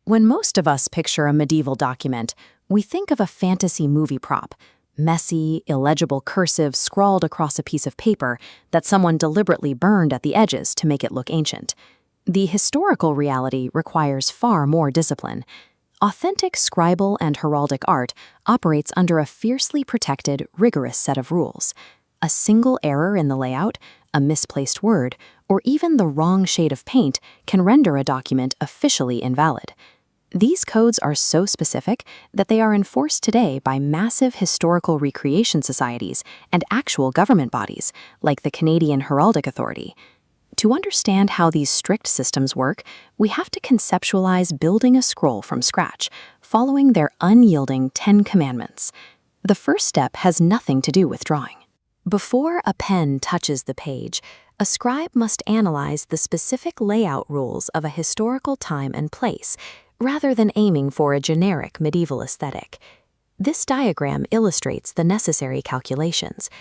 When most of us picture a medieval document, we think of a fantasy movie prop, messy, illegible cursive scrawled across a piece of paper that someone deliberately burned at the edges to make it look ancient. The historical reality requires far more discipline. Authentic scribal and heraldic art operates under a fiercely protected, rigorous set of rules. A single error in the layout, a misplaced word, or even the wrong shade of paint can render a document officially invalid. These codes are so specific that they are enforced today by massive historical recreation societies and actual government bodies, like the Canadian Heraldic Authority. To understand how these strict systems work, we have to conceptualize building a scroll from scratch, following their unyielding 10 commandments. The first step has nothing to do with drawing. Before a pen touches the page, a scribe must analyze the specific layout rules of a historical time and place, rather than aiming for a generic medieval aesthetic. This diagram illustrates the necessary calculations.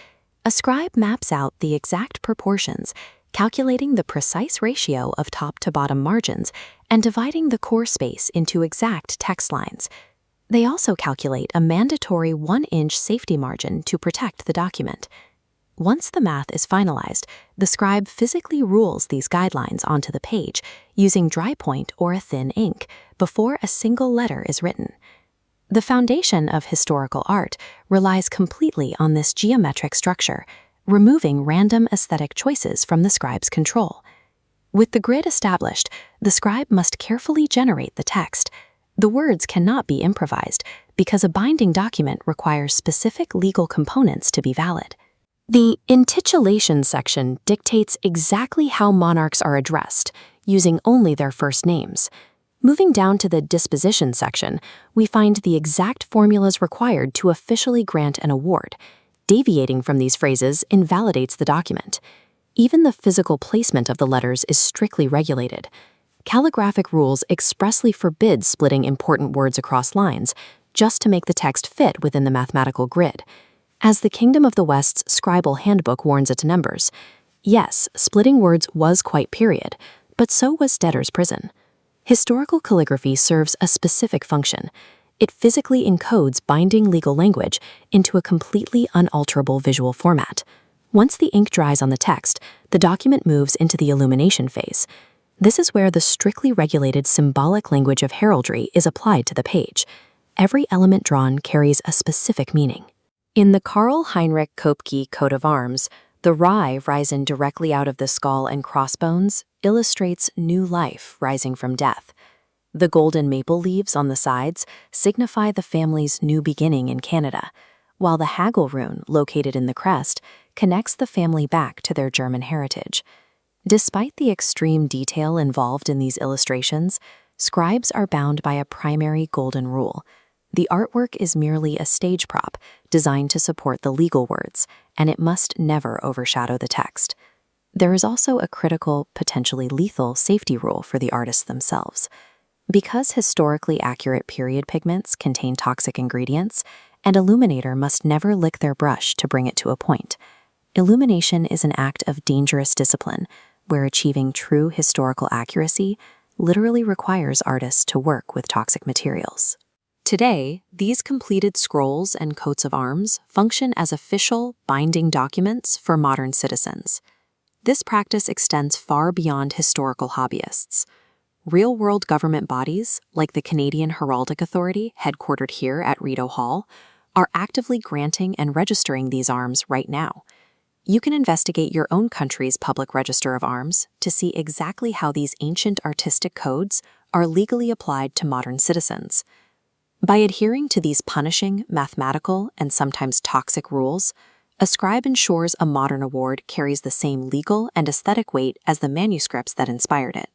A scribe maps out the exact proportions, calculating the precise ratio of top to bottom margins and dividing the core space into exact text lines. They also calculate a mandatory 1-inch safety margin to protect the document. Once the math is finalized, the scribe physically rules these guidelines onto the page using dry point or a thin ink before a single letter is written. The foundation of historical art relies completely on this geometric structure, removing random aesthetic choices from the scribe's control. With the grid established, the scribe must carefully generate the text. The words cannot be improvised because a binding document requires specific legal components to be valid. The intitulation section dictates exactly how monarchs are addressed, using only their first names. Moving down to the disposition section, we find the exact formulas required to officially grant an award. Deviating from these phrases invalidates the document. Even the physical placement of the letters is strictly regulated. Calligraphic rules expressly forbid splitting important words across lines, just to make the text fit within the mathematical grid. As the Kingdom of the West's scribal handbook warns its members, yes, splitting words was quite period, but so was debtor's prison. Historical calligraphy serves a specific function. It physically encodes binding legal language into a completely unalterable visual format. Once the ink dries on the text, the document moves into the illumination phase. This is where the strictly regulated symbolic language of heraldry is applied to the page. Every element drawn carries a specific meaning. In the Karl Heinrich Koepke coat of arms, the rye rising directly out of the skull and crossbones illustrates new life rising from death. The golden maple leaves on the sides signify the family's new beginning in Canada, while the haggle rune located in the crest connects the family back to their German heritage. Despite the extreme detail involved in these illustrations, scribes are bound by a primary golden rule. The artwork is merely a stage prop designed to support the legal words, and it must never overshadow the text. There is also a critical, potentially lethal safety rule for the artists themselves. Because historically accurate period pigments contain toxic ingredients, an illuminator must never lick their brush to bring it to a point. Illumination is an act of dangerous discipline, where achieving true historical accuracy literally requires artists to work with toxic materials. Today, these completed scrolls and coats of arms function as official, binding documents for modern citizens. This practice extends far beyond historical hobbyists. Real-world government bodies, like the Canadian Heraldic Authority, headquartered here at Rideau Hall, are actively granting and registering these arms right now. You can investigate your own country's public register of arms to see exactly how these ancient artistic codes are legally applied to modern citizens. By adhering to these punishing, mathematical, and sometimes toxic rules, a scribe ensures a modern award carries the same legal and aesthetic weight as the manuscripts that inspired it.